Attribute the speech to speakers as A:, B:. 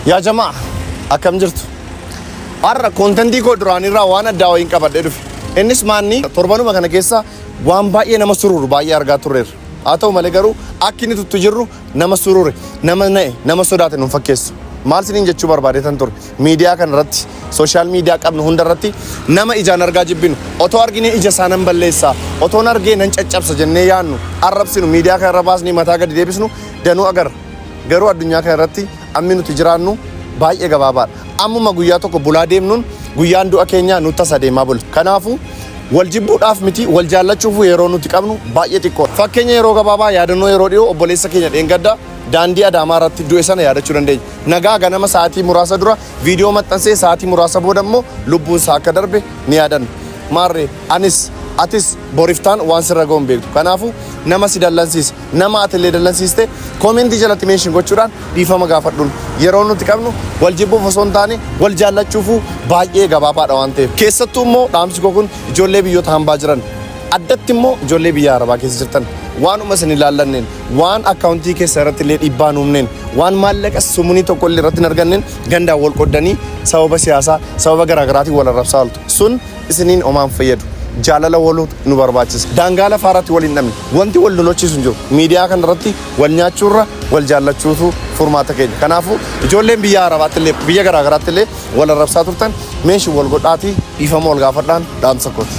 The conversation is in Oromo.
A: Yaa jamaa akkam jirtu har'a kontentii koo duraanirraa waan addaa wayiin qabadhee dhufe innis maanni torbanuma kana keessa waan baay'ee nama sururu baay'ee argaa turreerra haa ta'u malee garuu akka inni tuttu jirru nama surure nama na'e nama sodaate nuun fakkeessu maal siniin jechuu barbaadeetan ture miidiyaa kana irratti sooshaal miidiyaa qabnu hunda irratti nama ijaan argaa jibbinu otoo argine ija isaa nan balleessaa otoon argee nan caccabsa jennee yaannu arrabsinu miidiyaa kana irra baasnee mataa gadi deebisnu danuu agarra garuu addunyaa kana irratti ammi nuti jiraannu baay'ee gabaabaadha. Ammuma guyyaa tokko bulaa deemnuun guyyaan du'a keenyaa nutti as adeemaa bula. Kanaafuu wal jibbuudhaaf miti wal jaallachuuf yeroo nuti qabnu baay'ee xiqqoodha. Fakkeenya yeroo gabaabaa yaadannoo yeroo dhiyoo obboleessa keenya dheengaddaa daandii Adaamaa irratti du'e sana yaadachuu dandeenya. Nagaa ganama sa'aatii muraasa dura viidiyoo maxxansee sa'aatii muraasa booda immoo lubbuun isaa akka darbe ni yaadanna. Maarree atis boriftaan waan sirra ga'uun beektu. Kanaafuu nama si dallansiise nama atillee dallansiiste koomentii jalatti meeshin gochuudhaan dhiifama gaafadhuun yeroo nuti qabnu wal jibbuuf osoo hin taane wal jaallachuufuu baay'ee gabaabaadha waan ta'eef. Keessattuu immoo dhaamsi koo kun ijoollee biyyoota hambaa jiran addatti immoo ijoollee biyya Arabaa keessa jirtan waanuma isin ilaallanneen waan akkaawuntii keessa irratti illee dhiibbaa nuumneen waan maallaqa sumunii tokko illee irratti hin arganneen gandaan wal qoddanii sababa siyaasaa sababa garaagaraatiin wal arrabsaa ooltu sun isiniin omaan fayyadu. Jaalala waluu nu barbaachisa. Daangaa lafaa irratti wal hin dhabne wanti wal lolchiisu hin jiru. Miidiyaa kana irratti wal nyaachuurra wal jaallachuutu furmaata keenya. Kanaafuu ijoolleen biyya Arabaatti illee biyya garaagaraatti illee wal arrabsaa turtan meeshaa wal godhaatii dhiifama wal gaafadhaan dhaamsa kooti.